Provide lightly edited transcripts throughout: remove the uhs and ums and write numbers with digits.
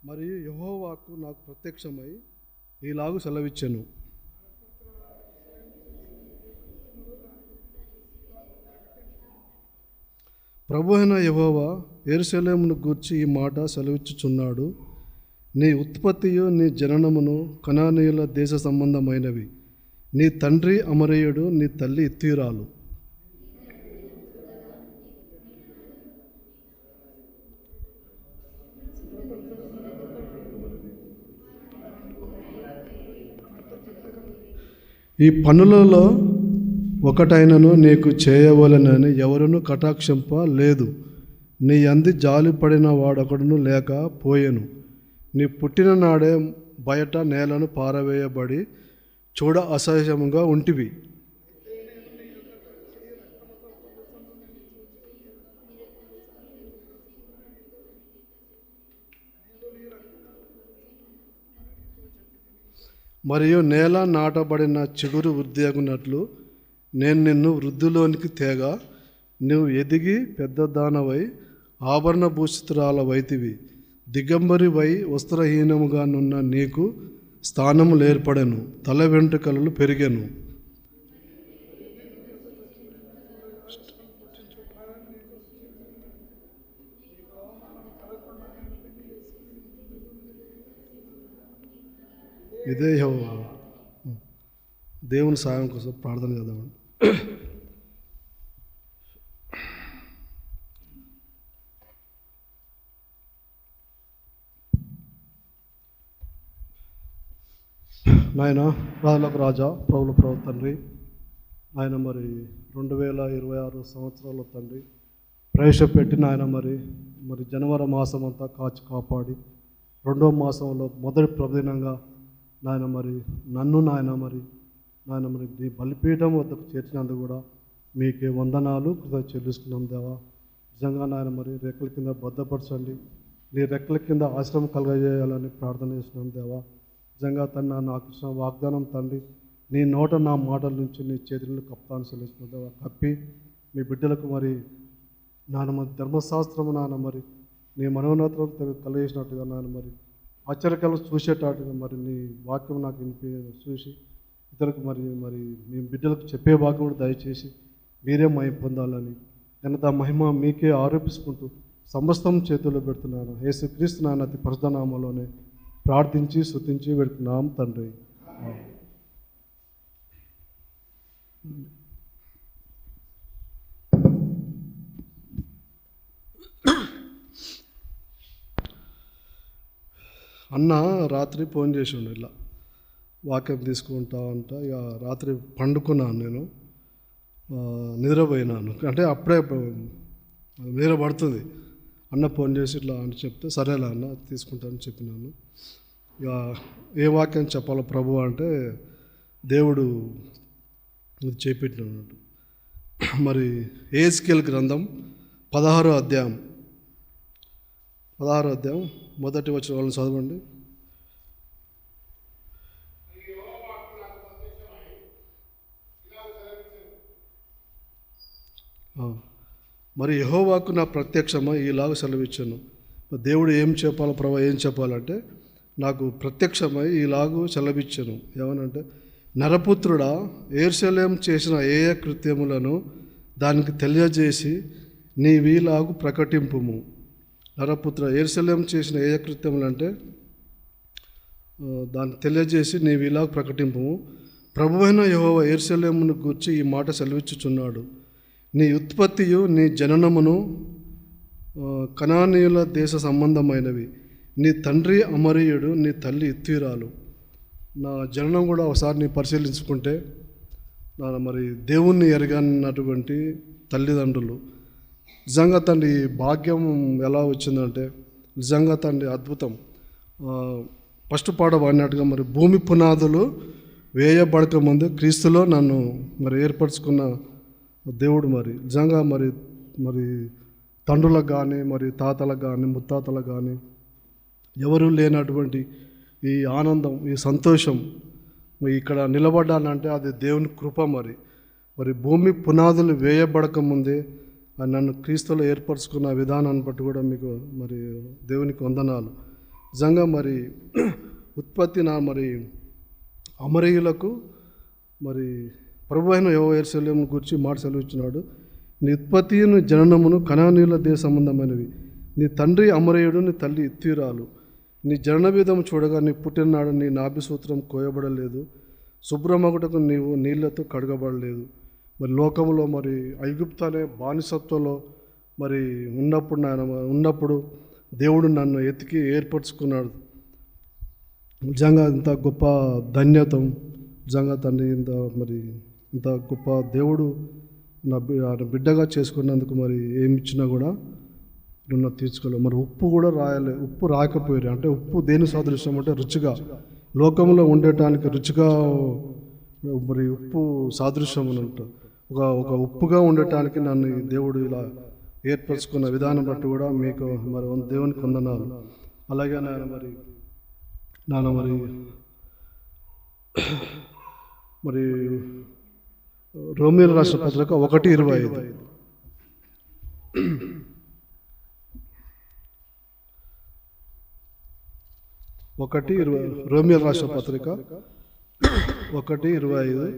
మరియు యెహోవాకు నాకు ప్రత్యక్షమై ఈలాగు సెలవిచ్చెను. ప్రభువైన యెహోవా యెరూషలేమును గూర్చి ఈ మాట సెలవిచ్చుచున్నాడు. నీ ఉత్పత్తియు నీ జననమును కనానీయుల దేశ సంబంధమైనవి. నీ తండ్రి అమరేయుడు, నీ తల్లి ఇత్తీయురాలు. ఈ పనులలో ఒకటైనను నీకు చేయవలెనని ఎవరునూ కటాక్షింప లేదు. నీ యందు జాలిపడిన వాడొకడును లేక పోయెను. నీ పుట్టిన నాడే బయట నేలను పారవేయబడి చూడ అసహ్యముగా ఉంటివి. మరియు నేల నాటబడిన చిగురు వృద్ధియగునట్లు నేను నిన్ను వృద్ధిలోనికి తేగా నువ్వు ఎదిగి పెద్దదానవై ఆభరణ భూషితురాలవైతివి. దిగంబరి వై వస్త్రహీనముగా నున్న నీకు స్థానము ఏర్పడెను, తల వెంట్రుకలు పెరిగెను. ఇదే దేవుని సాయం కోసం ప్రార్థన చేద్దామండి. నాయన రాజులకు రాజా, ప్రభుల ప్రభు తండ్రి, ఆయన మరి 2026 సంవత్సరాల తండ్రి ప్రవేశపెట్టిన ఆయన మరి జనవరి మాసం అంతా కాచి కాపాడి 2వ మాసంలో మొదటి ప్రభుదినంగా నాయన నన్ను నీ బలిపీఠం వద్దకు చేర్చినందుకు కూడా మీకే వందనాలు కృతజ్ఞతలు చెల్లిస్తున్నాం దేవా. నిజంగా నాయన రెక్కల కింద భద్రపరచండి, నీ రెక్కల కింద ఆశ్రమం కలగజేయాలని ప్రార్థన చేస్తున్నాం దేవా. నిజంగా తండ్రి నాకు ఇచ్చిన వాగ్దానం తండ్రి, నీ నోట నా మాటల నుంచి నీ చేతులను కప్తాను చెల్లిస్తున్నాం దేవా. కప్పి మీ బిడ్డలకు ధర్మశాస్త్రము నీ మనోన్నతం కలిగేసినట్టుగా ఆశ్చర్యకరం చూసేటట్టుగా నీ వాక్యం నాకు చూసి ఇతరులకు మీ బిడ్డలకు చెప్పే వాక్యం కూడా దయచేసి మీరే మహిమ పొందాలని ఘనత మహిమ మీకే ఆరోపిస్తుంటూ సమస్తం చేతుల్లో పెడుతున్నాను. యేసుక్రీస్తు నాయన అతి పరిశుద్ధ నామములోనే ప్రార్థించి స్తుతించి పెడుతున్నాం తండ్రి. అన్న రాత్రి ఫోన్ చేసి ఉండు, ఇలా వాక్యం తీసుకుంటా అంట. ఇక రాత్రి పండుకున్నాను, నేను నిద్రపోయినాను. అంటే అప్పుడే నిద్ర పడుతుంది. అన్న ఫోన్ చేసి ఇట్లా అని చెప్తే సరేలా అన్న తీసుకుంటానని చెప్పినాను. ఇక ఏ వాక్యం చెప్పాలో ప్రభు అంటే దేవుడు చేపెట్టినట్టు యెహెజ్కేలు గ్రంథం 16వ అధ్యాయం మొదటి వచ్చిన వాళ్ళని చదవండి. యెహోవాకు నా ప్రత్యక్షమై ఈలాగ సెలవిచ్చాను. దేవుడు ఏం చెప్పాలో ప్రభు ఏం చెప్పాలంటే నాకు ప్రత్యక్షమై ఈలాగు సెలవిచ్చాను. ఏమనంటే, నరపుత్రుడా, యెరూషలేము చేసిన ఏ కృత్యములను దానికి తెలియజేసి నీవీలాగు ప్రకటింపుము. నరపుత్ర, యెరూషలేము చేసిన ఏ కృత్యములు అంటే దాన్ని తెలియజేసి నీవీలాగు ప్రకటింపుము. ప్రభువైన యెహోవా యెరూషలేమును గూర్చి ఈ మాట సెలవిచ్చుచున్నాడు. నీ ఉత్పత్తియు నీ జననమును కనానీయుల దేశ సంబంధమైనవి. నీ తండ్రి అమరీయుడు, నీ తల్లి ఇత్తీయురాలు. నా జననం కూడా ఒకసారి నీ పరిశీలించుకుంటే దేవుణ్ణి ఎరగనటువంటి తల్లిదండ్రులు. నిజంగా తండ్రి భాగ్యం ఎలా వచ్చిందంటే నిజంగా తండ్రి అద్భుతం. ఫస్ట్ పాట పాడినట్టుగా భూమి పునాదులు వేయబడక ముందు క్రీస్తులో నన్ను ఏర్పరచుకున్న దేవుడు నిజంగా తండ్రులకు కానీ తాతలకు కానీ ముత్తాతలకు కానీ ఎవరు లేనటువంటి ఈ ఆనందం, ఈ సంతోషం ఇక్కడ నిలబడ్డానంటే అది దేవుని కృప. భూమి పునాదులు వేయబడక ముందే నన్ను క్రీస్తులో ఏర్పరచుకున్న విధానాన్ని బట్టి కూడా మీకు దేవునికి వందనాలు. నిజంగా మరి ఉత్పత్తి మరి అమరీయులకు మరి ప్రభు అయిన యెహోవా యెరూషలేమును గురించి మాట సెలవిచ్చినాడు. నీ ఉత్పత్తిని జననమును కనానీయుల దేశ సంబంధమైనవి. నీ తండ్రి అమరేయుడు, నీ తల్లి ఇత్తీరాలు. నీ జనన విధము చూడగా నీ పుట్టిననాడు నీ నాభిసూత్రం కోయబడలేదు, శుభ్రమగుటకు నీవు నీళ్లతో కడగబడలేదు. మరి లోకంలో మరి ఐగుప్తు అనే బానిసత్వంలో మరి ఉన్నప్పుడు దేవుడు నన్ను ఎతికి ఏర్పరచుకున్నాడు. నిజంగా ఇంత గొప్ప ధన్యతం, నిజంగా తండ్రి ఇంత గొప్ప దేవుడు నా బిడ్డగా చేసుకున్నందుకు మరి ఏమి ఇచ్చినా కూడా రుణ తీర్చుకోలేదు. మరి ఉప్పు కూడా ఉప్పు రాకపోయారు. అంటే ఉప్పు దేని సాదృశ్యం అంటే రుచిగా, లోకంలో ఉండటానికి రుచిగా మరి ఉప్పు సాదృశ్యం అని ఉంటుంది. ఒక ఉప్పుగా ఉండటానికి నన్ను దేవుడు ఇలా ఏర్పరచుకున్న విధానం బట్టి కూడా మీకు మరి దేవునికి వందనాలు. అలాగే నాన్న మరి రోమీయులకు రాసిన పత్రిక 1:25 రోమీయులకు రాసిన పత్రిక 1:25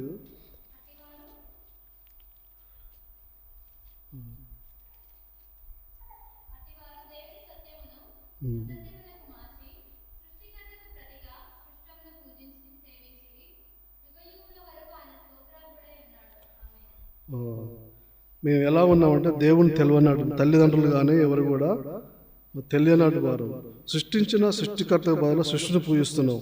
మేము ఎలా ఉన్నామంటే దేవుని తెలియనాడు తల్లిదండ్రులు కానీ ఎవరు కూడా తెలియనాడు వారు. సృష్టించిన సృష్టికర్తకు బదులు సృష్టిని పూజిస్తున్నాం.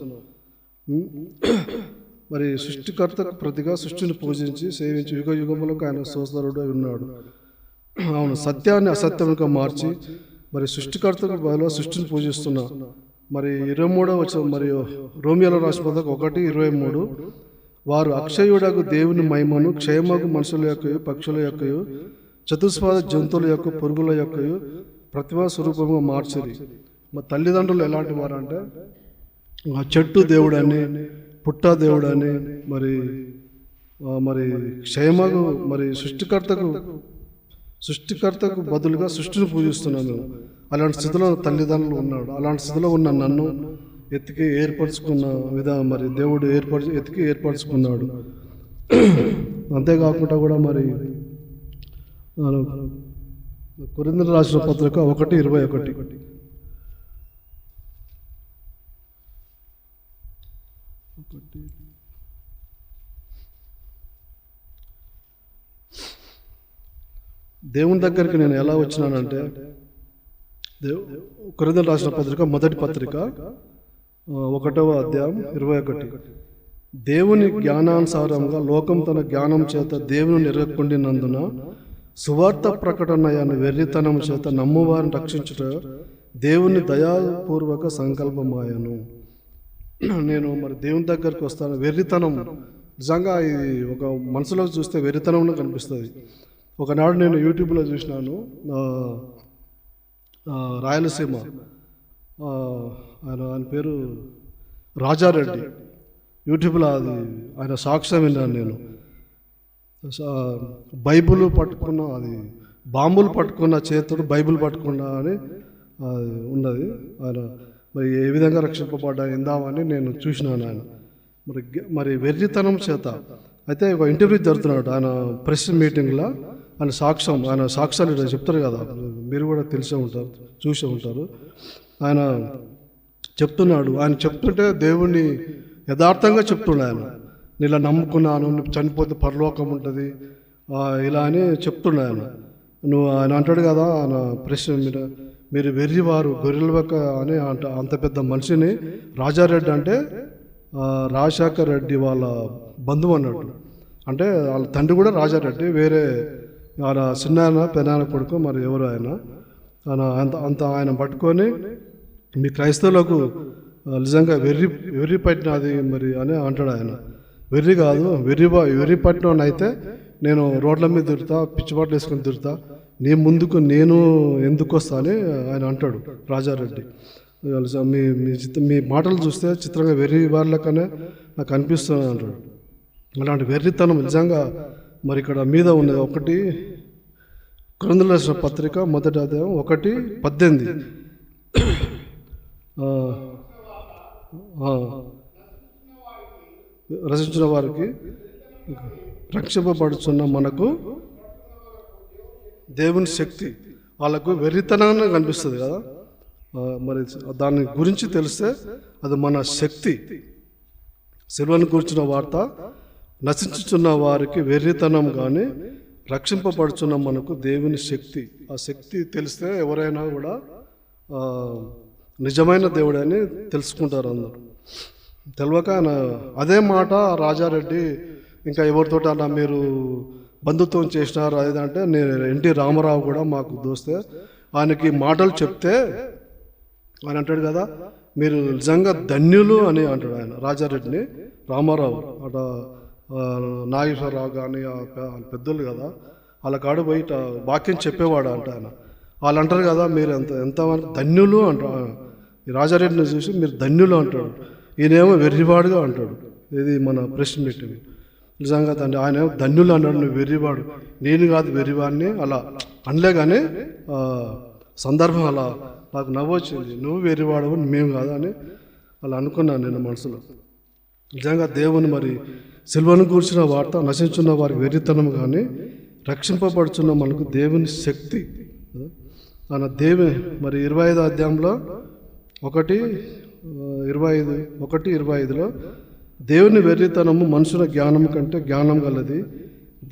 మరి సృష్టికర్తకు ప్రతిగా సృష్టిని పూజించి సేవించి యుగ యుగములకు ఆయన సోదరుడు ఉన్నాడు. అవును, సత్యాన్ని అసత్యముగా మార్చి మరి సృష్టికర్తకు బదులు సృష్టిని పూజిస్తున్నా. మరి 23వ వచనం మరి రోమియోలో రాసిన పత్రిక 1:23 వారు అక్షయుడకు దేవుని మహిమను క్షయమగు మనుషుల యొక్కయు పక్షుల యొక్కయు చతుస్పాద జంతువుల యొక్క పురుగుల యొక్కయు ప్రతిభా స్వరూపంగా మార్చరి. మా తల్లిదండ్రులు ఎలాంటి వారు అంటే చెట్టు దేవుడని, పుట్ట దేవుడని, మరి క్షయమగు మరి సృష్టికర్తకు బదులుగా సృష్టిని పూజిస్తున్నాను. అలాంటి స్థితిలో తల్లిదండ్రులు ఉన్నాడు. అలాంటి స్థితిలో ఉన్న నన్ను ఎతికి ఏర్పరచుకున్న విధానం మరి దేవుడు ఎతికి ఏర్పరచుకున్నాడు. అంతేకాకుండా కూడా మరి కొరింథీయులకు రాసిన పత్రిక 1:21 దేవుని దగ్గరికి నేను ఎలా వచ్చినానంటే కొరింథీయులకు రాసిన పత్రిక మొదటి పత్రిక 1వ అధ్యాయం 21 దేవుని జ్ఞానానుసారంగా లోకం తన జ్ఞానం చేత దేవుని నెరగకుండినందున సువార్త ప్రకటనయాన్ని వెర్రితనం చేత నమ్మువారిని రక్షించుట దేవుని దయాపూర్వక సంకల్పమాయను. నేను మరి దేవుని దగ్గరికి వస్తాను. వెర్రితనం నిజంగా ఇది ఒక మనసులోకి చూస్తే వెర్రితనంలో కనిపిస్తుంది. ఒకనాడు నేను యూట్యూబ్లో చూసినాను, రాయలసీమ ఆయన పేరు రాజారెడ్డి, యూట్యూబ్లో అది ఆయన సాక్ష్యం విన్నాను నేను. బైబుల్ పట్టుకున్న, అది బాంబులు పట్టుకున్న చేతుడు బైబుల్ పట్టుకున్నా అని ఉన్నది. ఆయన మరి ఏ విధంగా రక్షింపబడ్డా ఇందామని నేను చూసినాను. ఆయన మరి వెర్రితనం చేత అయితే ఒక ఇంటర్వ్యూ జరుగుతున్నాడు ఆయన ప్రెస్ మీటింగ్లో. ఆయన సాక్ష్యాలు చెప్తారు కదా, మీరు కూడా తెలిసే ఉంటారు, చూసే ఉంటారు. ఆయన చెప్తున్నాడు. ఆయన చెప్తుంటే దేవుణ్ణి యథార్థంగా చెప్తున్నాడు. ఆయన ఇలా నమ్ముకున్నాను, చనిపోతే పరలోకం ఉంటుంది ఇలా అని చెప్తున్నాను. ఆయన అంటాడు కదా, ఆయన ప్రశ్న మీరు వెర్రివారు గొర్రెల వెక్క అని అంత పెద్ద మనిషిని రాజారెడ్డి అంటే రాజశేఖర్ రెడ్డి వాళ్ళ బంధువు అన్నట్టు. అంటే వాళ్ళ తండ్రి కూడా రాజారెడ్డి, వేరే ఆయన చిన్నాయన పెనాయన కొడుకు మరి ఎవరు ఆయన ఆయన పట్టుకొని మీ క్రైస్తవులకు నిజంగా వెర్రి పట్టినది మరి అని అంటాడు. ఆయన వెర్రి కాదు, వెర్రి పట్టిన అయితే నేను రోడ్ల మీద తిరుగుతా, పిచ్చిపాట్లు వేసుకొని తిరుగుతా, నీ ముందుకు నేను ఎందుకు వస్తా అని ఆయన అంటాడు రాజారెడ్డి. మీ మాటలు చూస్తే చిత్రంగా వెర్రి వారిలకనే నాకు అనిపిస్తుంది అంటాడు. అలాంటి వెర్రితనం నిజంగా మరి ఇక్కడ మీద ఉన్నది. 1 కొరింథీయులకు రాసిన పత్రిక మొదటి అధ్యాయం 1:18 ఆ, రచించిన వారికి రక్షింపబడుచున్న మనకు దేవుని శక్తి వాళ్ళకు వెర్రితనంగా కనిపిస్తుంది కదా. మరి దాని గురించి తెలిస్తే అది మన శక్తి. సిలువను కూర్చున్న వార్త నశించుచున్న వారికి వెర్రితనం కానీ రక్షింపబడుచున్న మనకు దేవుని శక్తి. ఆ శక్తి తెలిస్తే ఎవరైనా కూడా నిజమైన దేవుడని తెలుసుకుంటారు అందరు. తెలియక ఆయన అదే మాట రాజారెడ్డి ఇంకా ఎవరితోటి అన్న మీరు బంధుత్వం చేసినారు అదంటే నేను ఎన్టీ రామారావు కూడా మాకు దోస్తే ఆయనకి మాటలు చెప్తే ఆయన అంటాడు కదా మీరు నిజంగా ధన్యులు అని అంటాడు ఆయన రాజారెడ్డిని. రామారావు అట నాగేశ్వరరావు కానీ పెద్దలు కదా వాళ్ళ కాడు పోయి వాక్యం చెప్పేవాడు అంట ఆయన. వాళ్ళు అంటారు కదా మీరు ఎంత ధన్యులు అంటారు. ఈ రాజారెడ్డిని చూసి మీరు ధన్యులు అంటాడు, ఈయనేమో వెర్రివాడుగా అంటాడు. ఇది మన ప్రశ్న పెట్టింది. నిజంగా తండ్రి ఆయన ధన్యులు అన్నాడు, నువ్వు వెర్రివాడు, నేను కాదు వెర్రివాడిని అలా అనలే. కానీ సందర్భం అలా నాకు నవ్వొచ్చింది, నువ్వు వెర్రివాడు మేము కాదు అని అలా అనుకున్నాను నేను మనసులో. నిజంగా దేవుని మరి సిలువను కూర్చిన వార్త నశించున్న వారికి వెర్రితనం కానీ రక్షింపబడుచున్న మనకు దేవుని శక్తి. ఆయన దేవుని మరి 25వ అధ్యాయంలో 1:25లో దేవుని వెర్రితనము మనుషుల జ్ఞానం కంటే జ్ఞానం గలది,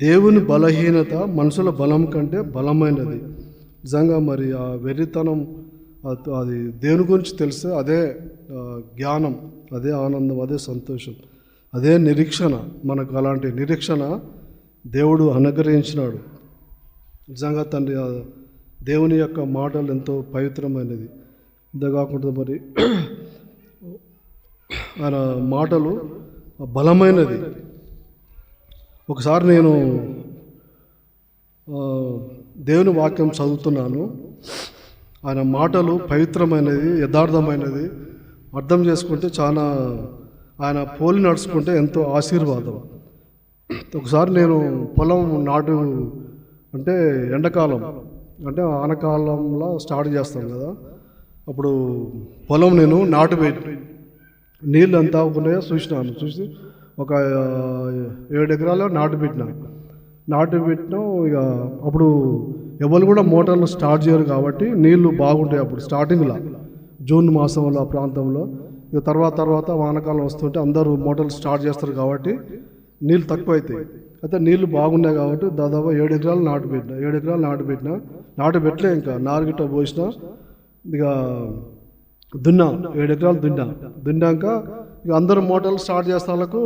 దేవుని బలహీనత మనుషుల బలం కంటే బలమైనది. నిజంగా మరి ఆ వెర్రితనం అది దేవుని గురించి తెలిస్తే అదే జ్ఞానం, అదే ఆనందం, అదే సంతోషం, అదే నిరీక్షణ. మనకు అలాంటి నిరీక్షణ దేవుడు అనుగ్రహించినాడు. నిజంగా తండ్రి దేవుని యొక్క మాటలు ఎంతో పవిత్రమైనది. ఇంతకాకుండా మరి ఆయన మాటలు బలమైనది. ఒకసారి నేను దేవుని వాక్యం చదువుతున్నాను, ఆయన మాటలు పవిత్రమైనది, యథార్థమైనది, అర్థం చేసుకుంటే చాలా ఆయన పోలి నడుచుకుంటే ఎంతో ఆశీర్వాదం. ఒకసారి నేను పొలం నాటు అంటే ఎండాకాలం అంటే ఆనకాలంలో స్టార్ట్ చేస్తాం కదా, అప్పుడు పొలం నేను నాటు పెట్టి నీళ్ళు అంతా ఉన్నాయో చూసినాను. చూసి ఒక 7 ఎకరాలు నాటు పెట్టినాం. ఇక అప్పుడు ఎవరు కూడా మోటార్లు స్టార్ట్ చేయరు కాబట్టి నీళ్లు బాగుంటాయి. అప్పుడు స్టార్టింగ్లో జూన్ మాసంలో ఆ ప్రాంతంలో, ఇక తర్వాత వానకాలం వస్తుంటే అందరూ మోటార్లు స్టార్ట్ చేస్తారు కాబట్టి నీళ్ళు తక్కువ అవుతాయి. అయితే నీళ్లు బాగున్నాయి కాబట్టి దాదాపు 7 ఎకరాలు నాటు పెట్టినా నాటు పెట్టలే, ఇంకా నాలుగిట పోసిన ఇక దున్నా 7 ఎకరాలు దున్నాక ఇక అందరూ మోటార్లు స్టార్ట్ చేస్తాలకు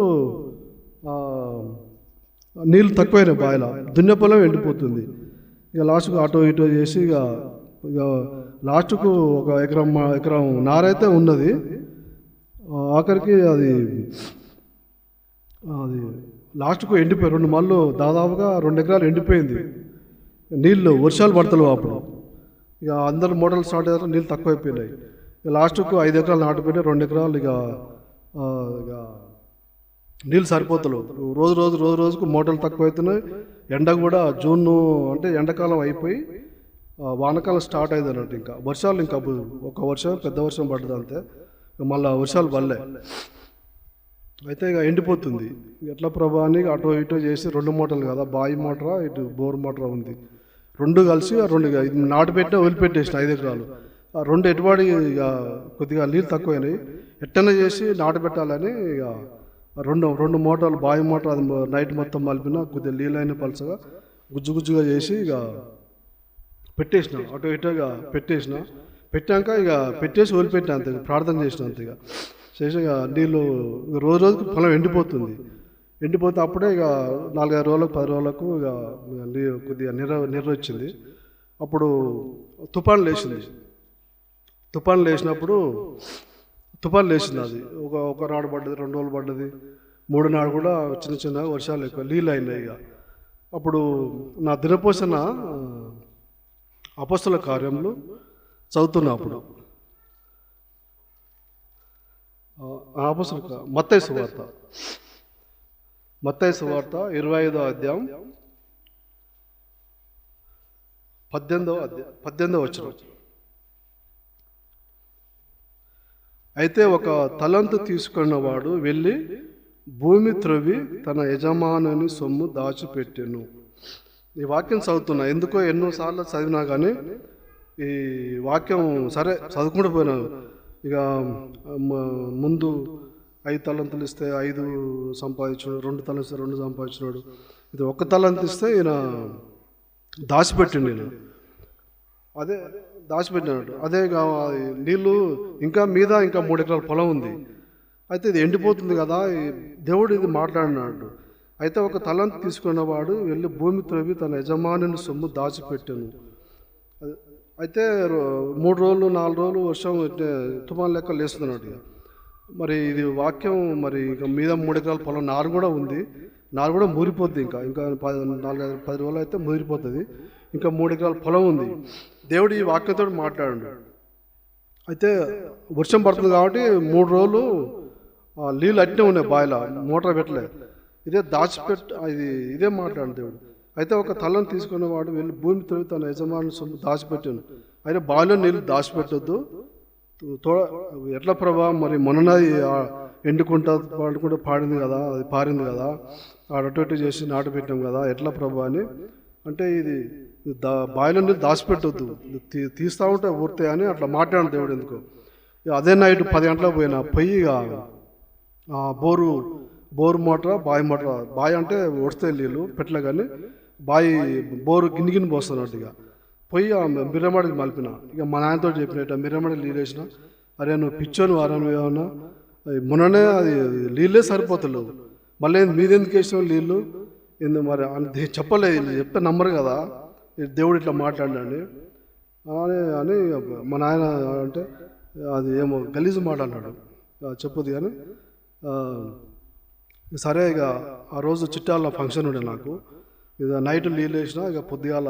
నీళ్ళు తక్కువైనాయి బాయిల, దున్నె పొలం ఎండిపోతుంది. ఇక లాస్ట్కు అటో ఇటో చేసి ఇక లాస్ట్కు ఒక ఎకరం నారైతే ఉన్నది. ఆఖరికి అది లాస్ట్కు ఎండిపోయి 2 మళ్ళు దాదాపుగా 2 ఎకరాలు ఎండిపోయింది. నీళ్ళు వర్షాలు పడతలేవు అప్పుడు. ఇక అందరు మోటార్లు స్టార్ట్ చేస్తారు, నీళ్ళు తక్కువ అయిపోయినాయి. లాస్ట్కు 5 ఎకరాలు నాటుపోయినాయి, 2 ఎకరాలు ఇక నీళ్ళు సరిపోతలేవు. రోజుకు మోటార్లు తక్కువ అవుతున్నాయి. ఎండ కూడా జూన్ అంటే ఎండాకాలం అయిపోయి వానకాలం స్టార్ట్ అయింది అన్నట్టు. ఇంకా వర్షాలు ఇంకా ఒక వర్షం పెద్ద వర్షం పడ్డది అంతే, మళ్ళీ వర్షాలు పడలే. అయితే ఇక ఎండిపోతుంది. ఎట్లా ప్రభా అని అటో ఇటో చేసి 2 మోటార్లు కదా, బాయి మోటార్ ఇటు బోర్ మోటార్ ఉంది, 2 కలిసి 2 నాటు పెట్టినా వదిలిపెట్టేసిన 5 ఎకరాలు. ఆ 2 ఎటువాడి ఇక కొద్దిగా నీళ్ళు తక్కువైనాయి, ఎట్టనే చేసి నాటు పెట్టాలని ఇక 2 మోటార్లు బావి మోటార్ అది నైట్ మొత్తం మలిపిన కొద్దిగా నీళ్ళైన పలసగా గుజ్జుగా చేసి ఇక పెట్టేసిన, అటు ఇటుగా పెట్టాక ఇక పెట్టేసి వదిలిపెట్టిన అంతే, ప్రార్థన చేసిన అంతే. ఇక చేసి ఇక నీళ్ళు రోజుకు పొలం ఎండిపోతే అప్పుడే ఇక 4-5 రోజులకు 10 రోజులకు ఇక కొద్దిగా నీరు వచ్చింది. అప్పుడు తుఫాను లేచినప్పుడు లేచింది. అది ఒక నాడు పడ్డది, 2 రోజులు పడ్డది, 3 నాడు కూడా చిన్న వర్షాలు ఎక్కువ నీళ్ళు అయినాయి. ఇక అప్పుడు నా దినపోషణ అపొస్తల కార్యములు చదువుతున్నా. అప్పుడు మత్తయి సువార్త 25వ అధ్యాయం 18వ వచనం. అయితే ఒక తలంతు తీసుకున్నవాడు వెళ్ళి భూమి త్రవ్వి తన యజమానుని సొమ్ము దాచిపెట్టెను. ఈ వాక్యం చదువుతున్నా, ఎందుకో ఎన్నోసార్లు చదివినా కానీ ఈ వాక్యం సరే చదువుకుంటూ పోయినాను. ఇక ముందు 5 తలంతులు ఇస్తే 5 సంపాదించాడు, 2 తలంతులు ఇస్తే 2 సంపాదించినాడు. ఇది 1 తలంతు ఇస్తే ఈయన దాచిపెట్టిండు. నేను అదే దాచిపెట్టినాడు. అదే నీళ్ళు ఇంకా 3 ఎకరాల పొలం ఉంది. అయితే ఇది ఎండిపోతుంది కదా, దేవుడు ఇది మాట్లాడినాడు. అయితే ఒక తలంతు తీసుకున్నవాడు వెళ్ళి భూమి త్రవ్వి తన యజమానుని సొమ్ము దాచిపెట్టాను. అయితే 3 రోజులు 4 రోజులు వర్షం తుఫాన్ లెక్క లేస్తున్నాడు. మరి ఇది వాక్యం మరి ఇక 3 ఎకరాల పొలం నారు కూడా ఉంది, నారు కూడా మురిపోద్ది. ఇంకా 4-10 రోజులు అయితే మురిపోతుంది. ఇంకా 3 ఎకరాల పొలం ఉంది. దేవుడు ఈ వాక్యంతో మాట్లాడు. అయితే వర్షం పడుతుంది కాబట్టి 3 రోజులు నీళ్ళు అట్నే ఉన్నాయి, బాయిలో మోటార్ పెట్టలేదు. ఇదే మాట్లాడు దేవుడు. అయితే ఒక తలను తీసుకున్నవాడు వెళ్ళి భూమి త్రవ్వి తన యజమాని సొమ్ము దాచిపెట్టాను. అయితే బావిలో నీళ్ళు దాచిపెట్టొద్దు. ఎట్లా ప్రభా, మరి మొన్న ఎండుకుంటా పాడింది కదా, అది పారింది కదా, అటు చేసి నాటు పెట్టాం కదా, ఎట్లా ప్రభా అని అంటే ఇది బావిలో నీళ్ళు దాచిపెట్టొద్దు, తీస్తూ ఉంటే ఊరితే అని అట్లా మాట్లాడు దేవుడు. ఎందుకో అదే నైట్ 10 గంటలకు పోయి బోరు మోటార్, బావి అంటే వస్తే నీళ్ళు పెట్టలే కానీ బోరు గిన్నె పోస్తున్నట్టు. ఇక పోయి మిర్రమడికి మలిపిన. ఇక మా నాయనతో చెప్పినట్ట మిర్రమడికి నీళ్ళు వేసిన. అరే నువ్వు పిచ్చోను వారాను ఏమన్నా, మొన్ననే అది నీళ్ళే సరిపోతలేవు, మళ్ళీ మీదెందుకు వేసినావు నీళ్ళు మరి అని చెప్పలేదు. చెప్తే నమ్మరు కదా, దేవుడు ఇట్లా మాట్లాడండి అని మా నాయన అంటే అది ఏమో గలీజు మాట అన్నాడు, చెప్పదు కానీ సరే. ఇక ఆ రోజు చిట్టాల ఫంక్షన్ ఉండే నాకు. ఇక నైట్ నీళ్ళు వేసిన, ఇక పొద్దుగాల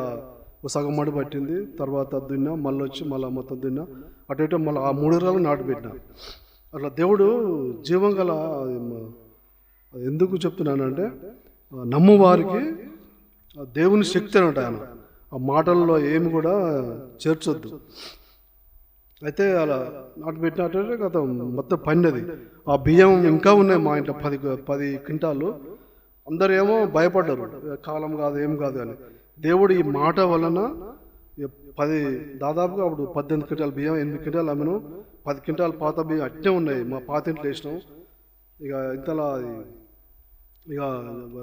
సగం మడి పట్టింది. తర్వాత దున్నా, మళ్ళీ వచ్చి మళ్ళీ మొత్తం దున్నా, అటు మళ్ళీ ఆ 3 రోజులు నాటు పెట్టిన. అట్లా దేవుడు జీవం గల, ఎందుకు చెప్తున్నానంటే నమ్ము వారికి దేవుని శక్తి అని ఉంటాయి. ఆయన ఆ మాటల్లో ఏమి కూడా చేర్చొద్దు. అయితే అలా నాటు పెట్టినట్టు గత మొత్తం పండినది. ఆ బియ్యం ఇంకా ఉన్నాయి మా ఇంట్లో 10 క్వింటాలు. అందరూ ఏమో భయపడ్డారు, కాలం కాదు ఏం కాదు అని. దేవుడు ఈ మాట వలన దాదాపుగా అప్పుడు 18 క్వింటాల బియ్యం, 8 క్వింటాలు అమ్మిను. 10 క్వింటాల పాత బియ్యం అట్నే ఉన్నాయి, మా పాత ఇంట్లో వేసినాం. ఇక ఇంతలా ఇక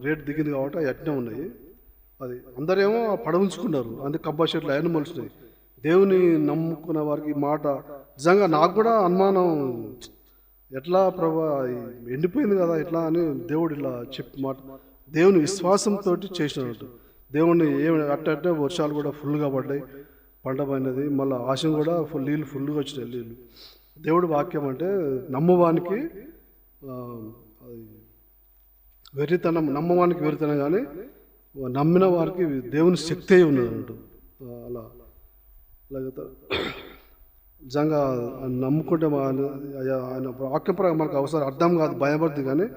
రేట్ దిగింది కాబట్టి అవి అట్నే ఉన్నాయి. అది అందరేమో పడవుంచుకున్నారు, అందుకే కబ్బా షెట్లు అవన్నీ మొలిచినాయి. దేవుని నమ్ముకున్న వారికి మాట నిజంగా నాకు కూడా అనుమానం, ఎట్లా ప్రభా ఎండిపోయింది కదా ఎట్లా అని దేవుడు ఇలా చెప్పి మాట దేవుని విశ్వాసంతో చేసినట్టు. దేవుడిని అట్టే వర్షాలు కూడా ఫుల్గా పడ్డాయి, పంట పడినది. మళ్ళీ ఆశం కూడా నీళ్ళు ఫుల్గా వచ్చినాయి నీళ్ళు. దేవుడి వాక్యం అంటే నమ్మవానికి వెర్రితనం, నమ్మవానికి వెర్రితనం, కానీ నమ్మిన వారికి దేవుని శక్తి ఉన్నది అన్నట్టు. అలా అలాగే నిజంగా నమ్ముకుంటే ఆయన వాక్యం ప్రకారం మనకు అవసరం అర్థం కాదు, భయపడుతుంది, కానీ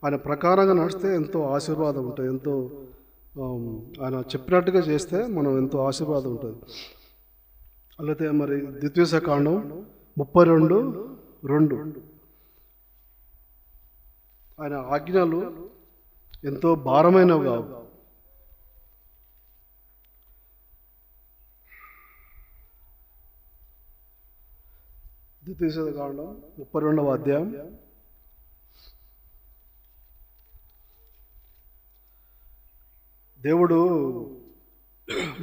ఆయన ప్రకారంగా నడిస్తే ఎంతో ఆశీర్వాదం ఉంటుంది. ఎంతో ఆయన చెప్పినట్టుగా చేస్తే మనం ఎంతో ఆశీర్వాదం ఉంటుంది. అలాగే మరి ద్వితీయోపదేశకాండం 32:2 ఆయన ఆజ్ఞలు ఎంతో భారమైనవి కావు. ద్వితీయోపదేశకాండం 32వ అధ్యాయం దేవుడు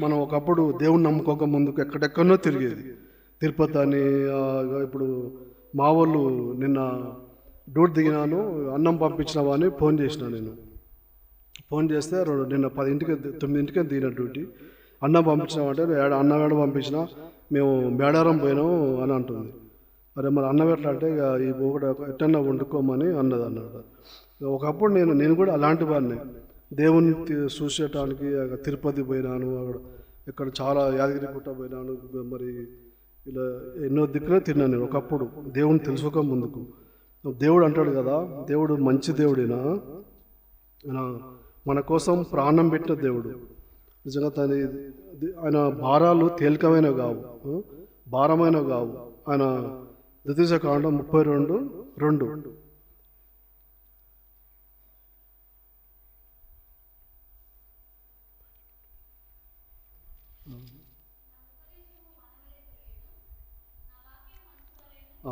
మనం ఒకప్పుడు దేవుని నమ్ముకోక ముందుకు ఎక్కడెక్కడో తిరిగేది, తిరుపతి అని. ఇప్పుడు మా వాళ్ళు నిన్న డ్యూటీ దిగినాను, అన్నం పంపించినావా అని ఫోన్ చేసిన. నేను ఫోన్ చేస్తే నిన్న 9కి దిగిన డ్యూటీ. అన్నం పంపించినామంటే అన్నం ఏడ పంపించినా, మేము మేడారం పోయినాం అని అంటుంది. అరే మరి అన్నం ఎట్లా అంటే ఇక ఈ ఒకటి ఎట్టన్నా వండుకోమని అన్నాడు. ఒకప్పుడు నేను కూడా అలాంటి వాడిని, దేవుని చూసేటానికి తిరుపతి పోయినాను, ఇక్కడ చాలా యాదగిరి గుట్ట పోయినాను, మరి ఇలా ఎన్నో దిక్కునే తిన్నాను నేను ఒకప్పుడు దేవుని తెలుసుకోక ముందుకు. దేవుడు అంటాడు కదా, దేవుడు మంచి దేవుడేనా, మన కోసం ప్రాణం పెట్టిన దేవుడు. నిజంగా ఆయన భారాలు తేలికమైనవి కావు, భారమైనవి కావు. ఆయన ద్వితీయోపదేశకాండం 32:2. ఆ,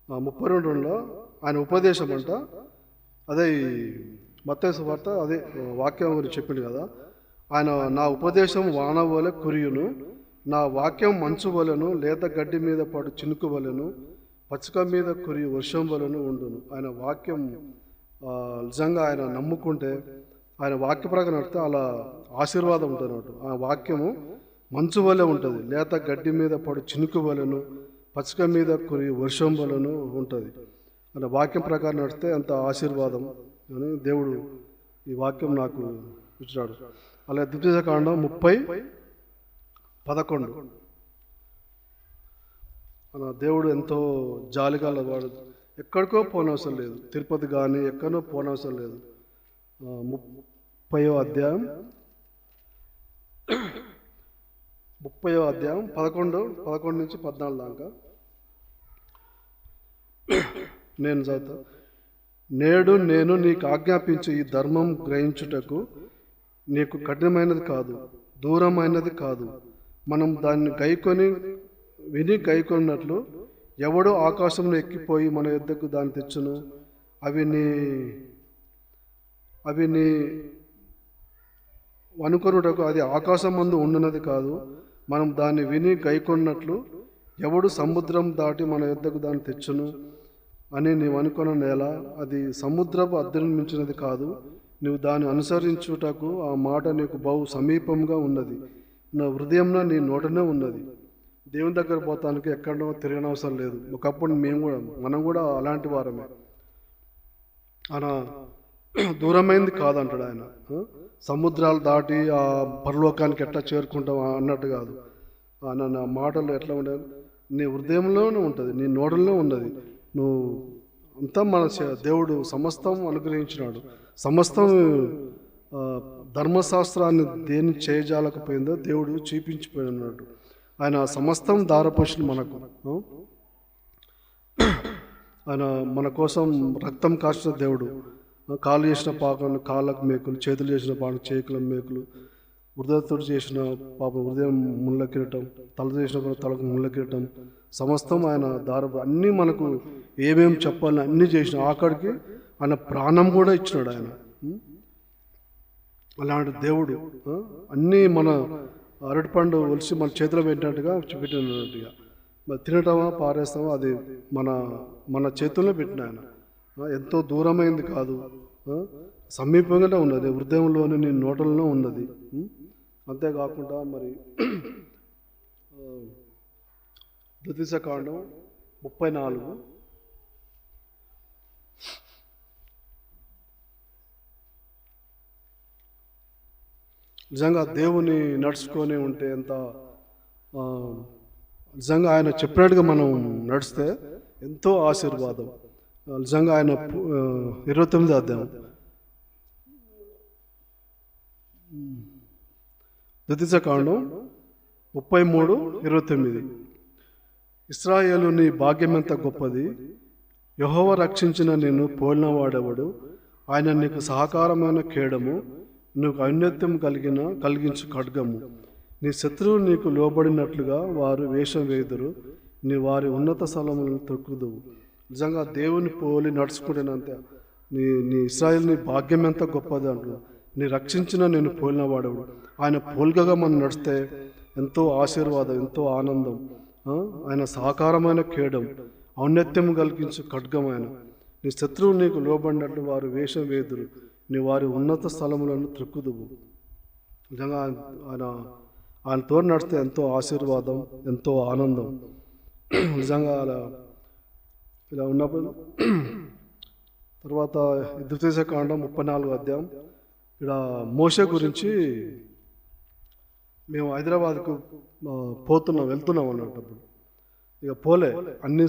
32:2లో ఆయన ఉపదేశం అంట. అదే ఈ మత్తయి సువార్త అదే వాక్యం గురించి చెప్పింది కదా. ఆయన నా ఉపదేశం వాన వలె కురియును, నా వాక్యం మంచు వలెను, లేత గడ్డి మీద పడు చినుకు వలెను, పచ్చిక మీద కురి వర్షం వలెను ఉండును. ఆయన వాక్యం నిజంగా ఆయన నమ్ముకుంటే, ఆయన వాక్య ప్రకారం నడితే అలా ఆశీర్వాదం ఉంటుంది అన్నట్టు. ఆ వాక్యము మంచు వలె ఉంటుంది, లేత గడ్డి మీద పడు చినుకు వలెను, పచ్చిక మీద కురి వర్షం వలెను ఉంటుంది. ఆయన వాక్యం ప్రకారం నడిస్తే అంత ఆశీర్వాదం అని దేవుడు ఈ వాక్యం నాకు ఇచ్చినాడు. అలా ద్వితీయోపదేశకాండం 30:11. మన దేవుడు ఎంతో జాలిగల వాడు. ఎక్కడికో పోనవసరం లేదు, తిరుపతి కానీ ఎక్కడో పోనవసరం లేదు. 30వ అధ్యాయం 11 నుంచి 14 దాకా నేను చదువుతా. నేడు నేను నీకు ఆజ్ఞాపించే ఈ ధర్మం గ్రహించుటకు నీకు కఠినమైనది కాదు, దూరమైనది కాదు. మనం దాన్ని విని గైకొన్నట్లు ఎవడో ఆకాశంలో ఎక్కిపోయి మన యొద్దకు దాన్ని తెచ్చును. అవి నీ అనుకొనుటకు అది ఆకాశం ముందు ఉండున్నది కాదు. మనం దాన్ని విని గైకొన్నట్లు ఎవడు సముద్రం దాటి మన యొద్దకు దాన్ని తెచ్చును అని నీవు అనుకున్న నేల అది సముద్రపు అద్దెను మించినది కాదు. నువ్వు దాన్ని అనుసరించుటకు ఆ మాట నీకు బహు సమీపంగా ఉన్నది, నా హృదయంలో నీ నోటనే ఉన్నది. దేవుని దగ్గర పోతానికి ఎక్కడో తిరగనవసరం లేదు. ఒకప్పుడు మనం కూడా అలాంటి వారమే. ఆయన దూరమైంది కాదంటాడు. ఆయన సముద్రాలు దాటి ఆ పరలోకానికి ఎట్లా చేరుకుంటాం అన్నట్టు కాదు. ఆయన నా మాటలు ఎట్లా ఉండదు, నీ హృదయంలోనే ఉంటుంది, నీ నోటల్లో ఉన్నది. నువ్వు అంతా మన దేవుడు సమస్తం అనుగ్రహించినాడు. సమస్తం ధర్మశాస్త్రాన్ని దేన్ని చేయజాలకపోయిందో దేవుడు చూపించిపోయినాడు. ఆయన సమస్తం దారపోషణ మనకు. ఆయన మన కోసం రక్తం కాచిన దేవుడు. కాళ్ళు చేసిన పాపను కాళ్ళకు మేకులు, చేతులు చేసిన పాపను చేతుల మేకులు, హృదయతోడు చేసిన పాపం హృదయం ముళ్ళ కిరటం, తల చేసిన తలకు ముళ్ళ కిరటం, సమస్తం ఆయన అన్నీ మనకు ఏమేమి చెప్పాలని అన్నీ చేసిన ఆఖడికి ఆయన ప్రాణం కూడా ఇచ్చినాడు. ఆయన అలాంటి దేవుడు. అన్నీ మన అరటిపండు ఒలిసి మన చేతిలో పెట్టినట్టుగా పెట్టినట్టుగా మరి తినటమా పారేస్తామా అది మన చేతుల్లో పెట్టిన ఆయన. ఎంతో దూరమైంది కాదు, సమీపంగానే ఉన్నది, హృదయంలోని నీ నోటల్లో ఉన్నది. అంతేకాకుండా మరి ద్వితీయోపదేశకాండం 34 నిజంగా దేవుని నడుచుకొని ఉంటే ఎంత నిజంగా ఆయన చెప్పినట్టుగా మనం నడిస్తే ఎంతో ఆశీర్వాదం. నిజంగా ఆయన 29వ అధ్యాయం ద్వితీయోపదేశకాండం 33:29. ఇశ్రాయేలు నీ భాగ్యమెంత గొప్పది, యెహోవా రక్షించిన నిన్ను పోలినవాడెవడు? ఆయన నీకు సహకారమైన కేడము, నీకు ఔన్నత్యం కలిగించు ఖడ్గము. నీ శత్రువు నీకు లోబడినట్లుగా వారు వేషం వేయుదురు, నీ వారి ఉన్నత స్థలములను తొక్కుదువు. నిజంగా దేవుని పోలి నడుచుకుంటేనంతే నీ ఇశ్రాయేలు నీ భాగ్యం ఎంత గొప్పది అంటున్నాడు. నీ రక్షించిన నేను పోలినవాడెవడు? ఆయన పోలికగా మనం నడిస్తే ఎంతో ఆశీర్వాదం, ఎంతో ఆనందం. ఆయన సహకారమైన కేడం, ఔన్నత్యం కలిగించు ఖడ్గమైన. నీ శత్రువు నీకు లోబడినట్లు వారు వేషం వేదురు, నీ వారి ఉన్నత స్థలములను త్రొక్కుదువు. నిజంగా ఆయనతో నడిస్తే ఎంతో ఆశీర్వాదం, ఎంతో ఆనందం. నిజంగా ఇలా ఉన్నప్పుడు తర్వాత ద్వితీయోపదేశకాండం 34వ అధ్యాయం. ఇక్కడ మోషే గురించి మేము హైదరాబాద్కు వెళ్తున్నాం అన్నప్పుడు ఇక పోలే, అన్నీ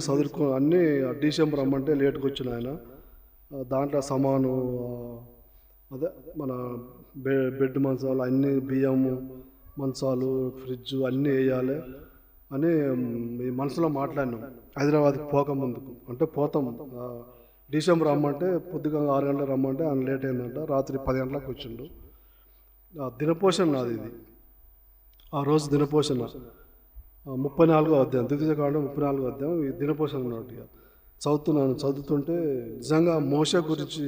అన్నీ డిసెంబర్ రమ్మంటే లేట్కి వచ్చిన ఆయన. దాంట్లో సమాను అదే మన బెడ్ మంచాలు అన్నీ, బియ్యము మంచాలు, ఫ్రిడ్జ్ అన్నీ వేయాలి అని ఈ మనసులో మాట్లాడినాం. హైదరాబాద్కి పోకముందుకు అంటే పోతాం. డిసెంబర్ రమ్మంటే పొద్దుగా 6 గంటలకు రమ్మంటే ఆయన లేట్ అయిందంట. రాత్రి 10 గంటలకు వచ్చిండు. దినపోషణ నాది ఇది. ఆ రోజు దినపోషణ 34వ అధ్యాయం, ద్వితీయోపదేశకాండం 34వ అధ్యాయం. ఈ దినపోషణ ఉన్నట్టుగా చదువుతుంటే నిజంగా మోషే గురించి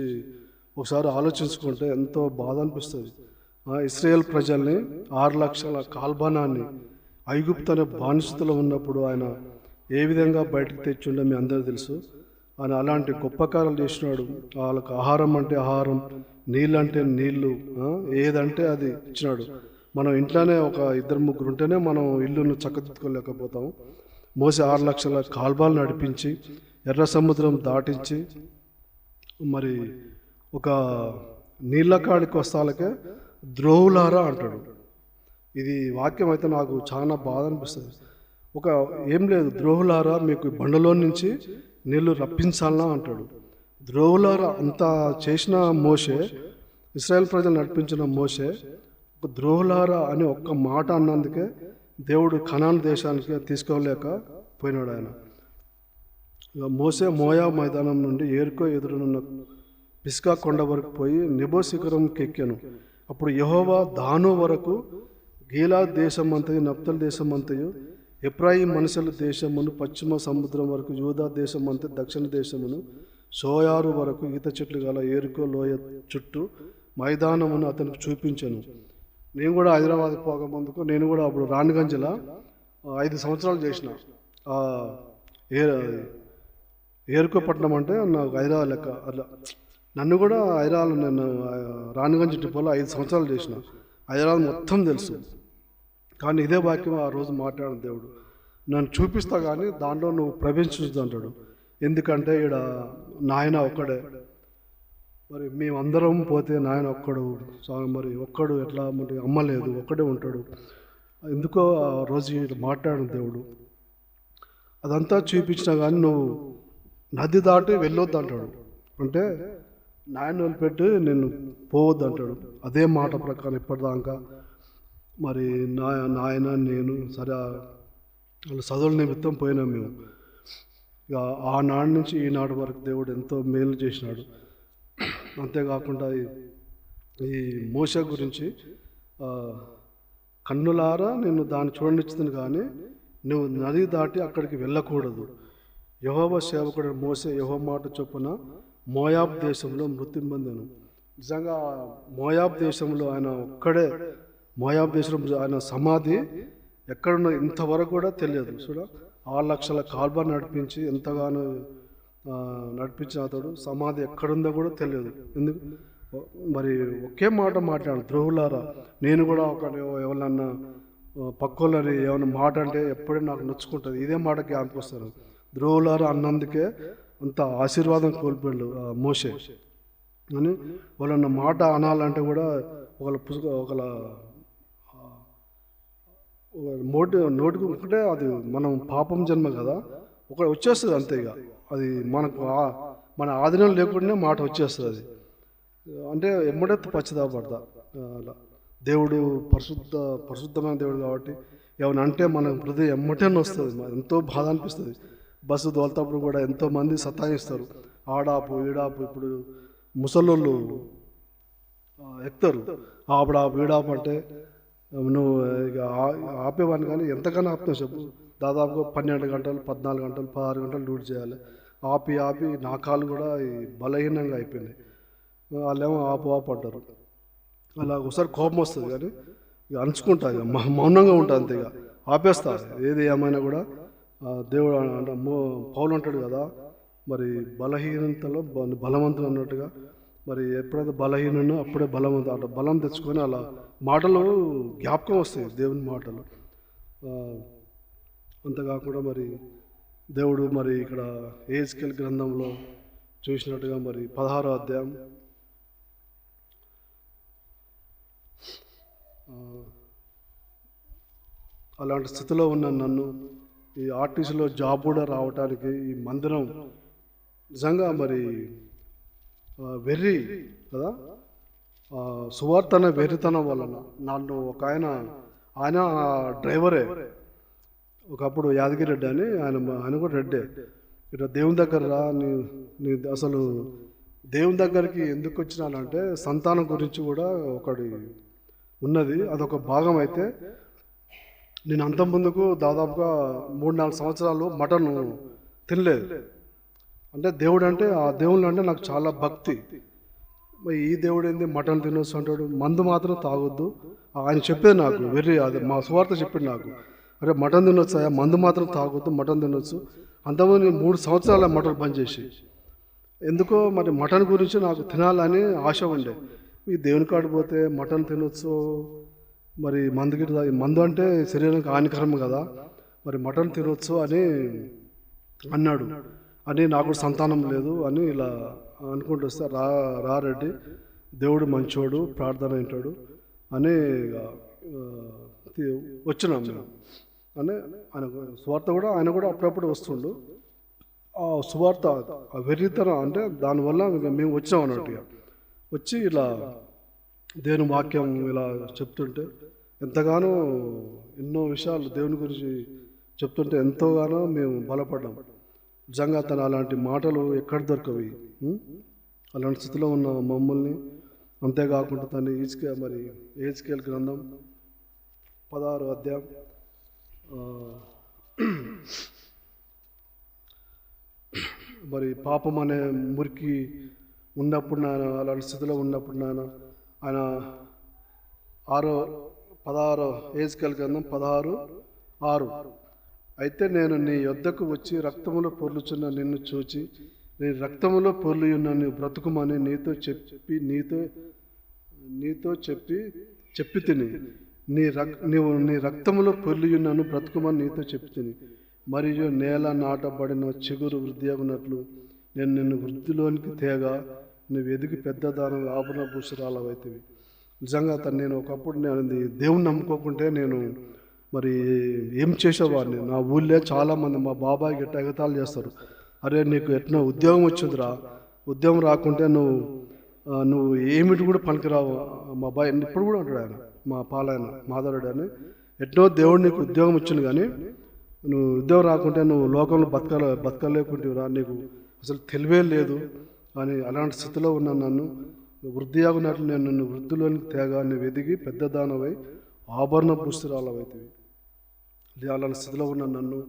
ఒకసారి ఆలోచించుకుంటే ఎంతో బాధ అనిపిస్తుంది. ఇశ్రాయేల్ ప్రజల్ని 6 లక్షల కాల్బానాన్ని ఐగుప్తు అనే బానిసతలో ఉన్నప్పుడు ఆయన ఏ విధంగా బయటకు తెచ్చిండో మీ అందరూ తెలుసు. ఆయన అలాంటి గొప్ప కార్యాలు చేసినాడు. వాళ్ళకు ఆహారం అంటే ఆహారం, నీళ్ళు అంటే నీళ్ళు, ఏదంటే అది ఇచ్చినాడు. మనం ఇంట్లోనే ఒక 2-3 ఉంటేనే మనం ఇల్లును చక్కదిద్దుకోలేకపోతాము. మోసే 6 లక్షల కాల్బాలు నడిపించి ఎర్ర సముద్రం దాటించి మరి ఒక నీళ్ళ కాడికి వస్తాలకే ద్రోహులారా అంటాడు. ఇది వాక్యం అయితే నాకు చాలా బాధ అనిపిస్తుంది. ఏం లేదు, ద్రోహులారా మీకు బండలో నుంచి నీళ్లు రప్పించాలనా అంటాడు. ద్రోహులారా అంత చేసిన మోషే, ఇశ్రాయేల్ ప్రజలు నడిపించిన మోషే ఒక ద్రోహులారా అని ఒక్క మాట అన్నందుకే దేవుడు కనాన్ దేశానికి తీసుకోలేకపోయినాడు. ఆయన మోసే మోయా మైదానం నుండి ఏరుకో ఎదురునున్న పిస్కా కొండ వరకు పోయి నెబో శిఖరంకి ఎక్కాను. అప్పుడు యెహోవా దాను వరకు, గీలాద్ దేశం అంతయు, నప్తలి దేశం అంతయు, ఎఫ్రాయిం మనుషుల దేశమును, పశ్చిమ సముద్రం వరకు, యూదా దేశం అంతా, దక్షిణ దేశమును, సోయారు వరకు ఈత చెట్లు గల ఏరుకో లోయ చుట్టూ మైదానమును అతనికి చూపించాను. నేను కూడా హైదరాబాద్కి పోకముందుకు నేను కూడా అప్పుడు రాణిగంజ్లో 5 సంవత్సరాలు చేసిన. ఏరుకోపట్నం అంటే నాకు హైదరాబాద్ లెక్క. అట్లా నన్ను కూడా హైదరాబాద్, నేను రాణిగంజ్ డిపోలో 5 సంవత్సరాలు చేసిన. హైదరాబాద్ మొత్తం తెలుసు. కానీ ఇదే వాక్యం ఆ రోజు మాట్లాడిన దేవుడు, నన్ను చూపిస్తా కానీ దాంట్లో నువ్వు ప్రవేశించు అంటాడు. ఎందుకంటే ఈడ నాయన ఒక్కడే, మరి మేమందరం పోతే నాయన ఒక్కడు, మరి ఒక్కడు ఎట్లా మరి అమ్మ లేదు, ఒక్కడే ఉంటాడు. ఎందుకో ఆ రోజు మాట్లాడిన దేవుడు అదంతా చూపించినా కానీ నువ్వు నది దాటి వెళ్ళొద్దు అంటాడు. అంటే నాయన వదిలిపెట్టి నేను పోవద్దు అంటాడు. అదే మాట ప్రకారం ఇప్పటిదాకా మరి నాయన నేను సరే వాళ్ళ చదువుల నిమిత్తం పోయినాం మేము. ఇక ఆనాడు నుంచి ఈనాడు వరకు దేవుడు ఎంతో మేలు చేసినాడు. అంతేకాకుండా ఈ మోషే గురించి కన్నులారా నేను దాన్ని చూడనిచ్చింది కానీ నువ్వు నది దాటి అక్కడికి వెళ్ళకూడదు. యెహోవా సేవకుడు మోసే యెహోవా మాట చొప్పున మోయాబ్ దేశంలో మృతి పొందాను. నిజంగా మోయాబ్ దేశంలో ఆయన ఒక్కడే, మోయాబ్ దేశంలో ఆయన సమాధి ఎక్కడున్నా ఇంతవరకు కూడా తెలియదు. చూడ 6 లక్షల కాల్బార్ నడిపించి ఎంతగానో నడిపించిన అతడు సమాధి ఎక్కడుందో కూడా తెలియదు. ఎందుకు మరి ఒకే మాట మాట్లాడు, ద్రోహులారా. నేను కూడా ఎవరన్నా పక్కోళ్ళని ఏమైనా మాట అంటే ఎప్పుడే నాకు నొచ్చుకుంటుంది. ఇదే మాట జ్ఞాపకం వస్తారు. ద్రోహులారా అన్నందుకే అంత ఆశీర్వాదం కోల్పోయాడు మోషే అని. వాళ్ళన్న మాట అనాలంటే కూడా ఒకళ్ళ నోటికి ఒకటే, అది మనం పాపం జన్మ కదా, ఒకటి వచ్చేస్తుంది అంతే. ఇక అది మనకు మన ఆధీనం లేకుండానే మాట వచ్చేస్తుంది. అది అంటే ఎమ్మడెత్తు పశ్చాత్తాపడతా. అలా దేవుడు పరిశుద్ధమైన దేవుడు కాబట్టి ఏమైనా అంటే మన హృదయం ఎమ్మటేనే వస్తుంది. ఎంతో బాధ అనిపిస్తుంది. బస్సు తోలుతప్పుడు కూడా ఎంతోమంది సతాయిస్తారు, ఆడాపు ఈడాపు. ఇప్పుడు ముసలోళ్ళు ఎక్కుతారు, ఆపడాపు ఈడాపు అంటే నువ్వు ఇక ఆపేవాడిని. కానీ ఎంతకన్నా ఆపుతావు చెప్పు. దాదాపుగా 12 గంటలు 14 గంటలు 16 గంటలు డ్యూటీ చేయాలి. ఆపి నా కాళ్ళు కూడా బలహీనంగా అయిపోయినాయి. వాళ్ళేమో ఆపు అంటారు. అలా ఒకసారి కోపం వస్తుంది కానీ ఇక అణుచుకుంటా, ఇక మౌనంగా ఉంటా అంతే. ఇక ఆపేస్తా ఏది ఏమైనా కూడా. దేవుడు అంటే పౌలు అంటాడు కదా, మరి బలహీనతలో బలవంతులు అన్నట్టుగా. మరి ఎప్పుడైతే బలహీనో అప్పుడే బలవంతు అట్లా బలం తెచ్చుకొని అలా మాటలు జ్ఞాపకం వస్తాయి, దేవుని మాటలు. అంతేకాకుండా మరి దేవుడు మరి ఇక్కడ యెహెజ్కేలు గ్రంథంలో చూసినట్టుగా మరి 16వ అధ్యాయం అలాంటి స్థితిలో ఉన్న నన్ను ఈ ఆర్టీసీలో జాబ్ కూడా రావడానికి ఈ మందిరం నిజంగా మరి వెర్రి కదా. సువార్త అనే వెర్రితనం వలన నన్ను ఒక ఆయన డ్రైవరే, ఒకప్పుడు యాదగిరి రెడ్డి అని ఆయన కూడా రెడ్డే. ఇట్లా దేవుని దగ్గర రా, నీ అసలు దేవుని దగ్గరికి ఎందుకు వచ్చినానంటే సంతానం గురించి కూడా ఒకటి ఉన్నది, అదొక భాగం. అయితే నేను అంత ముందుకు దాదాపుగా 3-4 సంవత్సరాలు మటన్ తినలేదు. అంటే దేవుడు అంటే ఆ దేవుళ్ళు అంటే నాకు చాలా భక్తి. ఈ దేవుడు ఏంది మటన్ తినొచ్చు అంటాడు, మందు మాత్రం తాగొద్దు. ఆయన చెప్పేది నాకు అది మా సువార్త చెప్పింది నాకు, అరే మటన్ తినొచ్చు, మందు మాత్రం తాగొద్దు, మటన్ తినొచ్చు. అంతమంది 3 సంవత్సరాల మటన్ బంద్ చేసి, ఎందుకో మరి మటన్ గురించి నాకు తినాలని ఆశ ఉండే. ఈ దేవుని కాడికి పోతే మటన్ తినొచ్చు, మరి మందు అంటే శరీరానికి హానికరం కదా, మరి మటన్ తినొచ్చు అని అన్నాడు. అని నాకు సంతానం లేదు అని ఇలా అనుకుంటూ వస్తే రెడ్డి దేవుడు మంచోడు, ప్రార్థన వింటాడు అని వచ్చినాం మేము. అని ఆయన సువార్త కూడా ఆయన కూడా అప్పుడప్పుడు వస్తుండు. ఆ సువార్త ఆ వెర్రితనం అంటే దానివల్ల మేము వచ్చాం అన్నట్టుగా వచ్చి ఇలా దేవుని వాక్యం ఇలా చెప్తుంటే ఎంతగానో ఎన్నో విషయాలు దేవుని గురించి చెప్తుంటే ఎంతోగానో మేము బలపడ్డాం. నిజంగా తను అలాంటి మాటలు ఎక్కడ దొరకవి. అలాంటి స్థితిలో ఉన్న మమ్మల్ని, అంతేకాకుండా తను ఏజ్కేల్ గ్రంథం 16వ అధ్యాయం మరి పాపం అనే మురికి ఉన్నప్పుడు నాయన, అలాంటి స్థితిలో ఉన్నప్పుడు నాయన ఆయన 16 ఏజ్కేల్ గ్రంథం 16:6 అయితే నేను నీ యొద్దకు వచ్చి రక్తములో పొర్లుచున్న నిన్ను చూచి నీ రక్తములో పొర్లియున్న నీ బ్రతుకుమని నీతో చెప్పి తిని నీవు నీ రక్తములో పొర్లియున్నను బ్రతుకుమని నీతో చెప్పి తిని, మరియు నేల నాటబడిన చిగురు వృద్ధి అగునట్లు నేను నిన్ను వృద్ధిలోనికి తేగా నువ్వు ఎదిగి పెద్ద దానం ఆభరణ భూషరాలవైతివి. నిజంగా నేను ఒకప్పుడు నేను దేవుని నమ్ముకోకుంటే నేను మరి ఏం చేసేవాడిని. నా ఊళ్ళో చాలామంది మా బాబాయ్ గట్ట ఎగతాలు చేస్తారు, అరే నీకు ఎట్లా ఉద్యోగం వచ్చిందిరా, ఉద్యోగం రాకుంటే నువ్వు ఏమిటి కూడా పనికిరావు. మా అబ్బాయి ఇప్పుడు కూడా అంటాడు, ఆయన మా పాలైన మాధవరెడ్డి అని, ఎట్నో దేవుడు నీకు ఉద్యోగం వచ్చింది కానీ నువ్వు ఉద్యోగం రాకుంటే నువ్వు లోకంలో బతకలేకుంటురా, నీకు అసలు తెలివే లేదు అని. అలాంటి స్థితిలో ఉన్న నన్ను వృద్ధి ఆగునట్లు నేను నిన్ను వృద్ధిలోనికి తేగా నువ్వు ఎదిగి పెద్ద దానవై ఆభరణ పుస్తరాలవైతివి. అలాంటి స్థితిలో ఉన్న నన్ను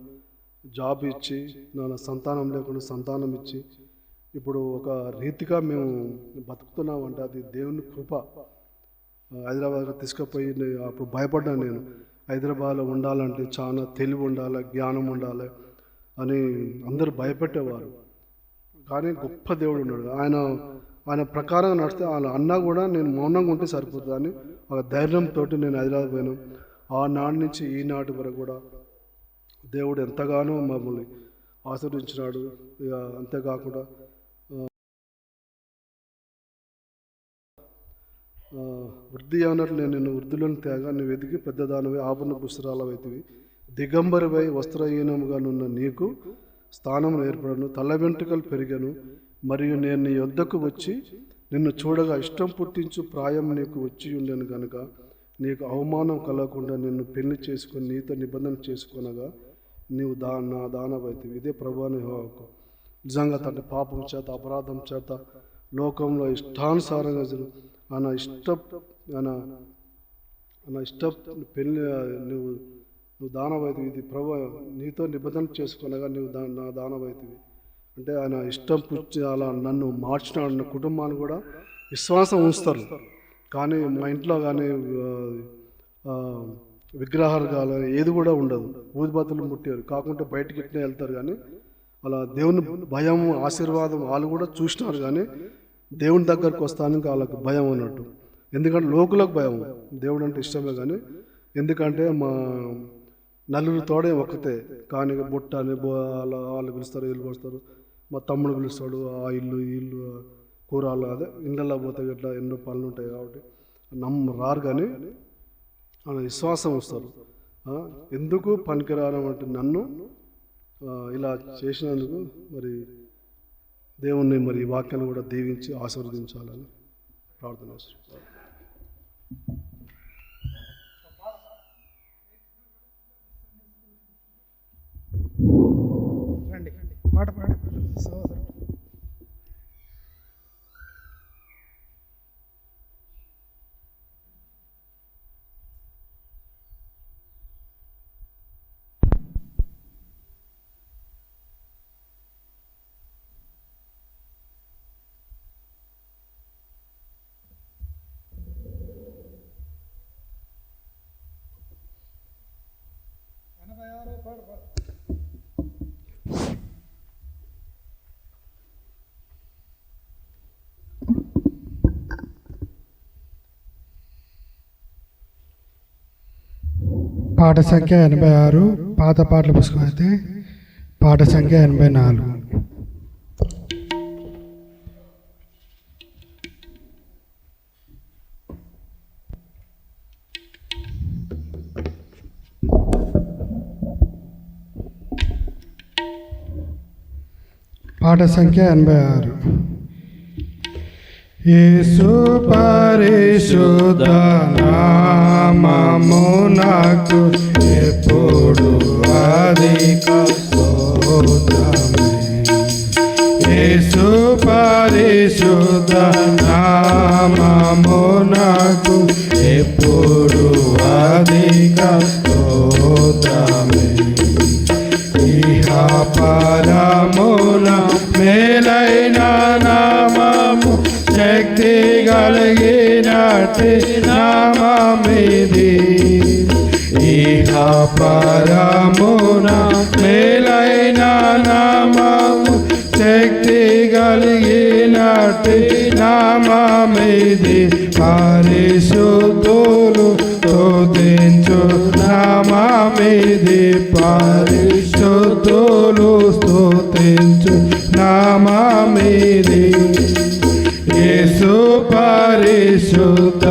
జాబ్ ఇచ్చి నా సంతానం లేకుండా సంతానం ఇచ్చి ఇప్పుడు ఒక రీతిగా మేము బతుకుతున్నామంటే అది దేవుని కృప. హైదరాబాద్లో తీసుకుపోయి అప్పుడు భయపడ్డాను నేను, హైదరాబాద్లో ఉండాలంటే చాలా తెలివి ఉండాలి, జ్ఞానం ఉండాలి అని అందరూ భయపెట్టేవారు. కానీ గొప్ప దేవుడు ఉన్నాడు, ఆయన ప్రకారం నడిస్తే ఆయన అన్నా కూడా నేను మౌనంగా ఉంటే సరిపోతుంది అని ఒక ధైర్యంతో నేను హైదరాబాద్ పోయాను. ఆనాటి నుంచి ఈనాటి వరకు కూడా దేవుడు ఎంతగానో మమ్మల్ని ఆశీర్వదించినాడు. ఇక అంతేకాకుండా వృద్ధి అన్నట్లు నేను నిన్ను వృద్ధిలోని తేగా నువ్వు ఎదిగి పెద్ద దానివై ఆభరణ పుస్తరాలవైతివి. దిగంబరివై వస్త్రహీనముగా నున్న నీకు స్థానం ఏర్పడను, తల వెంట్రుకలు పెరిగాను. మరియు నేను నీ యొద్దకు వచ్చి నిన్ను చూడగా ఇష్టం పుట్టించు ప్రాయం నీకు వచ్చి ఉండను కనుక నీకు అవమానం కలగకుండా నిన్ను పెళ్లి చేసుకొని నీతో నిబంధన చేసుకొనగా నీవు నా దానవైతివి. ఇదే ప్రభువుని యెహోవాకు. నిజంగా తన పాపం చేత అపరాధం చేత లోకంలో ఇష్టానుసారంగా ఆయన ఇష్ట పెళ్ళి నువ్వు దానవైతివి. ఇది ప్రభు నీతో నిబంధన చేసుకొనగా నీవు నా దానవైతివి అంటే ఆయన ఇష్టం పుచ్చి అలా నన్ను మార్చినాడు. నా కుటుంబాన్ని కూడా విశ్వాసం ఉంచుతారు, కానీ మా ఇంట్లో కానీ విగ్రహాలు కానీ ఏది కూడా ఉండదు. ఊదిబత్తులు ముట్టారు కాకుంటే బయటికి ఇట్నే వెళ్తారు, కానీ అలా దేవుని భయం ఆశీర్వాదం వాళ్ళు కూడా చూసినారు, కానీ దేవుని దగ్గరకు వస్తానికి వాళ్ళకి భయం అన్నట్టు. ఎందుకంటే లోకులకు భయం, దేవుడు అంటే ఇష్టమే కానీ ఎందుకంటే మా నలుగురు తోడే ఒక్కతే, కానీ బుట్ట అని వాళ్ళు పిలుస్తారు, వీళ్ళు పిలుస్తారు, మా తమ్ముడు పిలుస్తాడు, ఆ ఇల్లు ఈ ఇల్లు కూరలు అదే ఇళ్ళల్లో పోతే ఇట్లా ఎన్నో పనులు ఉంటాయి కాబట్టి రారు, కానీ విశ్వాసం వస్తారు. ఎందుకు పనికిరాను అంటే నన్ను ఇలా చేసినందుకు మరి దేవుణ్ణి మరి ఈ వాక్యాన్ని కూడా దీవించి ఆశీర్వదించాలని ప్రార్థన చేస్తున్నాను. పాట పాడి సహోదరు. పాట సంఖ్య 86, పాత పాటల పుస్తకం అయితే పాట సంఖ్య 84. పాట సంఖ్య 86. యేసు పరిశుద్ధ నామము నాకు ఎప్పుడు అధిక స్తోత్రమే. యేసు పరిశుద్ధ నామము నాకు ఎప్పుడు అధిక స్తోత్రమే. ఇహ పరమున మేలైన నామము శక్తి కలిగినట్టి నామమిది. ఇహ పరమున మేలైన నామము శక్తి కలిగినట్టి నామమిది. పరిశుద్ధులు స్తుతించు నామమిది. పరిశుద్ధులు స్తుతించు నామమిది. యేసు పరిశుద్ధ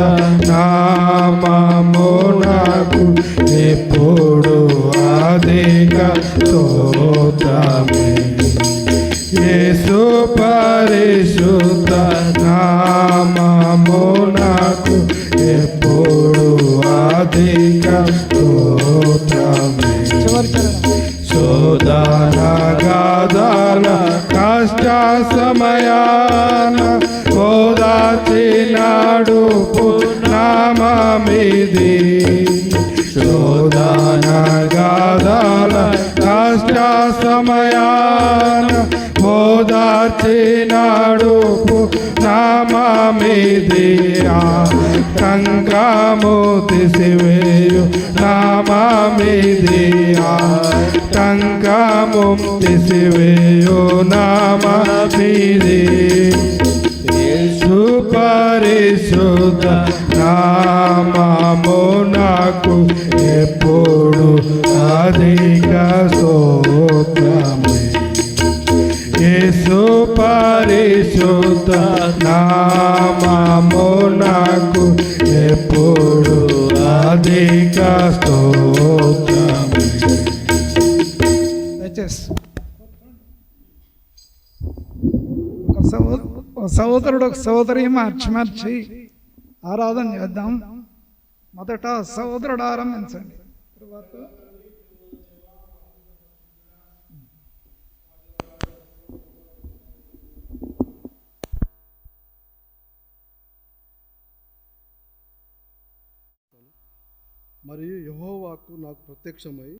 నామము నాకు ఎప్పుడు అధిక స్తోత్రమే. యేసు పరిశుద్ధ నామము నాకు ఎప్పుడు అధిక స్తోత్రమే. శోధన గాథల కష్ట సమయాన ఓదార్చినాడు నామమిది. శోధన గాథల కష్ట సమయాన ఓదార్చినాడు నామమిది. కంకము తీసివేయు నామమిది. కంకము తీసివేయు నామమిది. యేసు పరిశుద్ధ నామము నాకు ఎప్పుడు అధిక స్తోత్రమే. యేసు పరిశుద్ధ నామము నాకు ఎప్పుడు అధిక స్తోత్రమే. ఒక సహోదరుడు ఒక సహోదరి మార్చి ఆరాధన చేద్దాం. మొదట సహోదరుడు ఆరంభించండి. తర్వాత మరియు యెహోవాకు నాకు ప్రత్యక్షమై